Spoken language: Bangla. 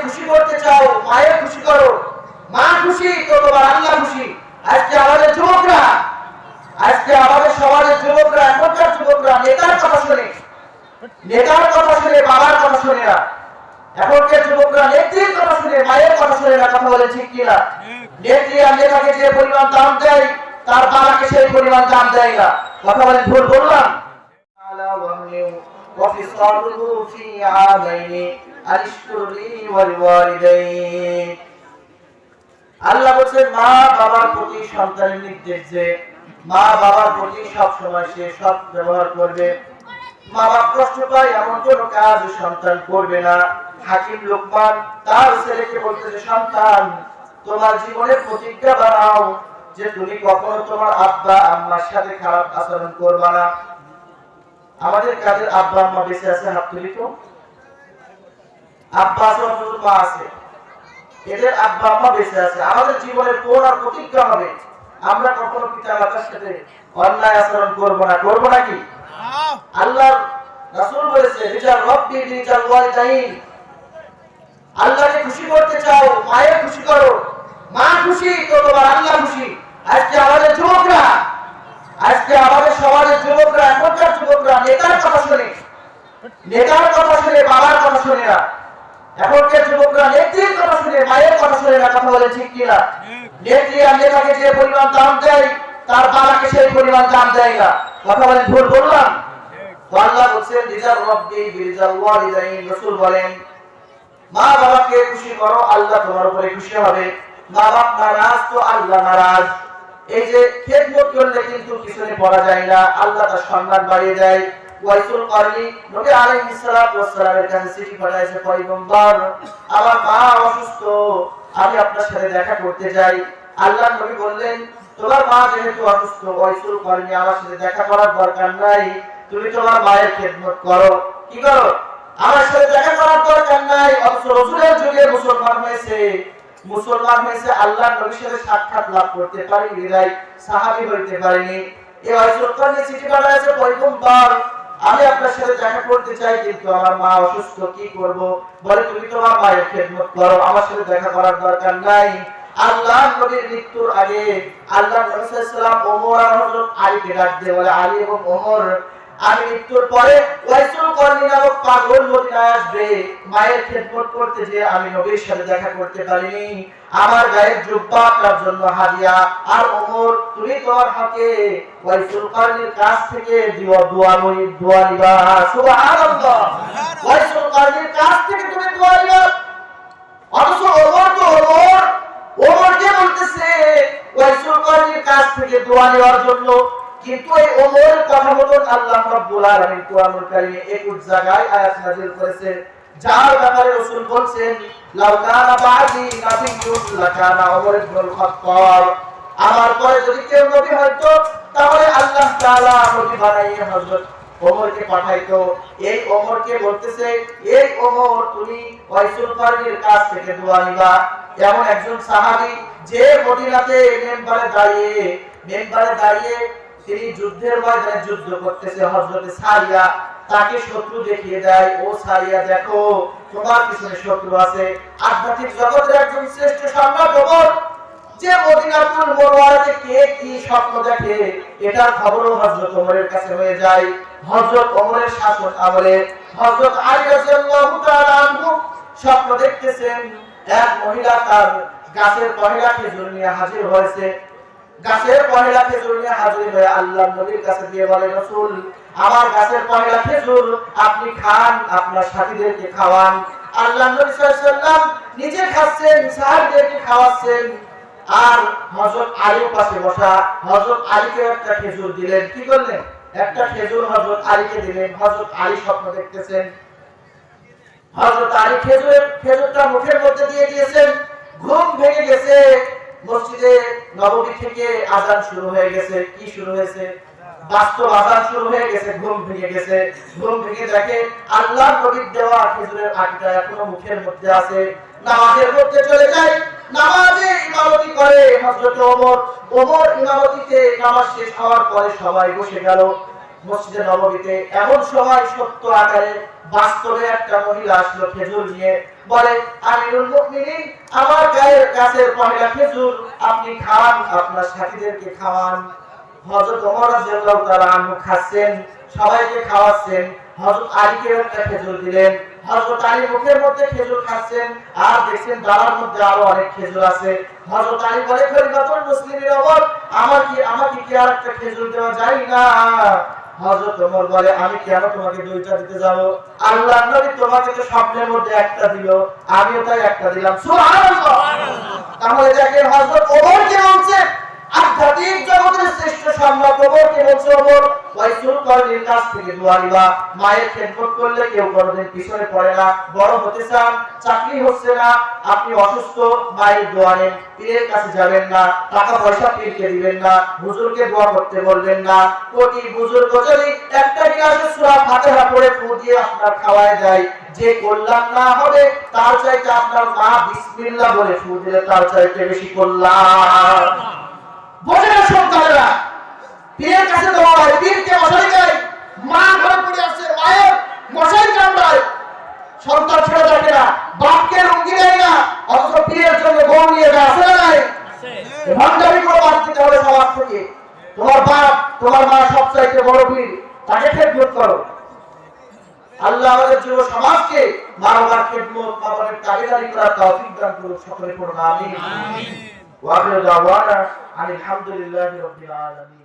খুশি করতে চাও, মায়ের খুশি করো। মা খুশি তো তোমার আল্লাহ খুশি। আজকে আমাদের যুবকরা, আজকে আমাদের সমাজের যুবকরা, এখনকার যুবকরা নেতার কথা শুনে, নেতার কথা শুনে, বাবার কথা শুনে না। এখনকার যুবকরা নেত্রীর কথা শুনে, মায়ের কথা শুনে না। কথা বলে ঠিক কিনা? নেত্রী আর নেতাকে যে পরিমাণ দাম দেয়, তার বাবাকে সেই পরিমাণ দাম দেয় না। কথা বলে ভুল বললাম? আল্লাহ বলছেন মা বাবার প্রতি সন্তানের নির্দেশ যে মা বাবার প্রতি সবসময় সে সৎ ব্যবহার করবে। মা বাবা কষ্ট পায় এমন কোন কাজ সন্তান করবে না। হাকিম লোকমান তার ছেলেকে বলতেছে, সন্তান তোমার জীবনের প্রতিজ্ঞা বানাও যে তুমি কখনো তোমার আব্বা আম্মার সাথে খারাপ আচরণ করবে না। আমাদের কাদের আব্বা আম্মা বেঁচে আছে? হাত তুলি তো। আব্বা আছে অথচ মা আছে, এদের আব্বা আম্মা বেঁচে আছে। আমাদের জীবনের পূর্ণ প্রতিজ্ঞা হবে আমরা কখনো পিতা মাতার সাথে অন্যায় আচরণ করব না। করব নাকি? আল্লাহর রাসূল বলেছে, রিজাল রব্বি রিজাল ওয়ালিদাইন। আল্লাহকে খুশি করতে চাও, মায়ের খুশি করো। মা খুশি তো তোমার আল্লাহ খুশি। আজকে আমাদের যুবকরা, আজকে আমাদের সমাজের যুবকরা, এখনকার যুবকরা নেতার কথা শুনে, নেতার কথা শুনে, বাবার কথা শুনে না। এখনকার যুবকরা নেত্রীর কথা শুনে, মায়ের কথা শুনে না। কথা বলে ঠিক কিনা? নেত্রী আর নেতাকে যে পরিমাণ দাম দেয়, তার বাবাকে সেই পরিমাণ দাম দেয় না। কথা বলে ভুল বললাম? আল্লাহ বলছেন রিজাল রব্বি বিরিজাল ওয়ালিদাইন। রাসূল বলেন মা বাবাকে খুশি করো, আল্লাহ তোমার উপরে খুশি হবে। মা বাবা নারাজ তো আল্লাহ নারাজ। এই যে খেদমত করলে কিন্তু পিছনে পড়া যায় না, আল্লাহ তার সম্মান বাড়িয়ে দেয়। ওয়াইসুল করনি নবী আলাইহিস সালাতু ওয়াস সালামের কাছে চিঠি পাঠাইছে, পয়গম্বর আমার মা অসুস্থ, আমি আপনার সাথে দেখা করতে যাই। আল্লাহ নবী বললেন তোমার মা যেহেতু অসুস্থ, ওয়াইসুল করনি আমার সাথে দেখা করার দরকার নাই, তুমি তোমার মায়ের খেদমত করো। কি করো? আমার সাথে দেখা করার দরকার নাই। অথচ রাসূলের যুগে মুসলমান হয়েছে, মুসলমান হয়েছে, আল্লাহর নবীর সাথে সাক্ষাৎ লাভ করতে পারি বিদায় সাহাবী হইতে পারেনি। এই ওয়াইসুল করনি চিঠি পাঠাইছে, পয়গম্বর আমি আপনার সাথে দেখা করতে চাই, কিন্তু আমার মা অসুস্থ, কি করব? বলে তুমি তোমার মায়ের খেদমত করো, আমার সাথে দেখা করার দরকার নাই। আল্লাহর নবীর মৃত্যুর আগে আল্লাহর নবী সাল্লাল্লাহু আলাইহি ওয়াসাল্লাম ওমর আর হযরত আলীকে ডাক দিয়ে বলে, আলী এবং ওমর আমি মৃত্যুর পরে ওয়াইসুল করনি নামক পাগল মদিনায় আসবে, মায়ের খেদমত করতে যে আমি নবীর সাথে দেখা করতে পারিনি, আমার গায়ের জুব্বা তার জন্য হাদিয়া। আর ওমর তুমি তোমার হাতে ওয়াইসুল করনির কাছ থেকে দোয়া নিবা। সুবহানাল্লাহ, ওয়াইসুল করনির কাছ থেকে তুমি দোয়া নিবা। অথচ ওমর তো ওমরকে বলতেছে ওয়াইসুল করনির কাছ থেকে দোয়া নেওয়ার জন্য। কিন্তু এই ওমরের কথা মতো আল্লাহ রাব্বুল আলামিন কোরআনুল কারীমে 21 জায়গায় আয়াত নাযিল করেছেন, যার ব্যাপারে রাসূল বলছেন লাউ কানা বাদি নাবিয়্যুন লাকানা ওমর ইবনুল খাত্তাব। আমার পরে যদি কেউ নবী হইতো তাহলে আল্লাহ তাআলা নবী বানাইয়ে হযরত ওমরকে পাঠাইতো। এই ওমরকে বলতেছে, এই ওমর তুমি ওয়াইসুল করনির কাছ থেকে দোয়া নিবা। এমন একজন সাহাবী যে মদিনাতে মেম্বারে দাঁড়িয়ে তিনি যুদ্ধের ময়দানে যুদ্ধ করতেছে, হযরত সারিয়া তাকে শত্রু দেখিয়ে দেয়, ও সারিয়া দেখো তোমার পিছনে শত্রু আছে। আধ্যাত্মিক জগতের একজন শ্রেষ্ঠ সম্রাট ওমর, যে মদিনাতুল মুনাওয়ারাতে কে কি স্বপ্ন দেখে এটার খবরও হযরত ওমরের কাছে হয়ে যায়। হযরত ওমরের শাসন আমলে হযরত আলী রাদিয়াল্লাহু তাআলা আনহু স্বপ্ন দেখতেছেন, এক মহিলা তার গাছের পহেলা খেজুর নিয়ে হাজির হয়েছে। গাছের পহেলা খেজুর নিয়ে হাজির হয়ে আল্লাহর নবীর কাছে দিয়ে বলে, রাসূল আমার গাছের পহেলা খেজুর আপনি খান, আপনার সাথীদেরকে খাওয়ান। আল্লাহর নবী সাল্লাল্লাহু আলাইহি ওয়াসাল্লাম নিজে খাচ্ছেন, সাহাবীদেরকে খাওয়াচ্ছেন। আর হযরত আলীর পাশে বসা, হযরত আলীকে একটা খেজুর দিলেন। কি করলেন? একটা খেজুর হযরত আলীকে দিলেন। হযরত আলী স্বপ্ন দেখতেছেন, হযরত আলী খেজুরটা মুখের মধ্যে দিয়ে দিয়েছেন, ঘুম ভেঙে গেছে। মসজিদে নববী থেকে আযান শুরু হয়ে গেছে। কি শুরু হয়েছে? বাস্তব আযান শুরু হয়ে গেছে। ঘুম ভেঙে গেছে। ঘুম ভেঙে দেখে আল্লাহর নবীর দেওয়া খেজুরের আটিটা এখনো মুখের মধ্যে আছে। নামাজের মধ্যে চলে যায়, নামাজে ইমামতি করে হযরত ওমর। ইমামতিতে নামাজ শেষ হওয়ার পরে সবাই বসে গেল। মসজিদে নববীতে এমন সময় সত্য আকারে বাস্তবে একটা মহিলা আসলো খেজুর নিয়ে, বলে আমিরুল মুমিনিন আমার গায়ের কাছের পহেলা খেজুর আপনি খান, আপনার সাথীদেরকে খাওয়ান। হযরত ওমর রাদিয়াল্লাহু তাআলা আনহু খাচ্ছেন, সবাইকে খাওয়াচ্ছেন। হযরত আলীকে একটা খেজুর দিলেন, হযরত আলী মুখের মধ্যে খেজুর খাচ্ছেন, আর দেখছেন ডালার মধ্যে আরো অনেক খেজুর আছে। হযরত আলী বলে খলিফাতুল মুসলিমিন ওমর আমাকে কি আর একটা খেজুর দেওয়া যায় না? হযরত ওমর বলে আমি কেন তোমাকে দুইটা দিতে যাব? আল্লাহর নবী তোমাকে তো স্বপ্নের মধ্যে একটা দিল, আমিও তাই একটা দিলাম। সুবহানাল্লাহ। তাহলে দেখেন হযরত ওমর কি বলছে, আধ্যাত্মিক জগতের শ্রেষ্ঠ সম্রাট ওমর কে বলছে, ওমর ওয়াইসুল কর্ণের কাছ থেকে দোয়া নিবা। মায়ের খেদমত করলে কেউ কোনোদিন পিছনে পড়ে না। বড় হতে চান, চাকরি হচ্ছে না, আপনি অসুস্থ, মায়ের দোয়া নেন। পীরের কাছে যাবেন না, টাকা পয়সা পীরকে দিবেন না, হুজুরকে দোয়া করতে বলবেন না। কোটি বুজুর্গ যদি একটা গিলাসে সূরা ফাতিহা পড়ে ফু দিয়ে আপনার খাওয়ায় যায়, যে কল্যাণ না হবে তার চাইতে আপনার মা বিসমিল্লাহ বলে ফু দিলে তার চাইতে বেশি কল্যাণ। বোঝেন সন্তানেরা, পীরের কাছে দৌড়ায়, পীরকে মশারি দেয়, মা ঘরে পড়ে আছে, মায়ের মশারি কামড়ায়, সন্তান ছেড়ে থাকে না, বাপকে লুঙ্গি দেয় না, অথচ পীরের জন্য বউ নিয়ে যায়, আছে না নাই? ভান্ডারি করে বাদ দিতে হবে সমাজ থেকে। তোমার বাপ তোমার মা সবচাইতে বড় পীর, তাকে খেদমত করো। আল্লাহ আমাদের যুব সমাজকে মা বাবার খেদমত, মা বাবার তাবেদারি করার তৌফিক দান করুন। সকলে পড়ুন আমিন। ওয়া আখিরু দাওয়ানা আলহামদুলিল্লাহি রাব্বিল আলামিন।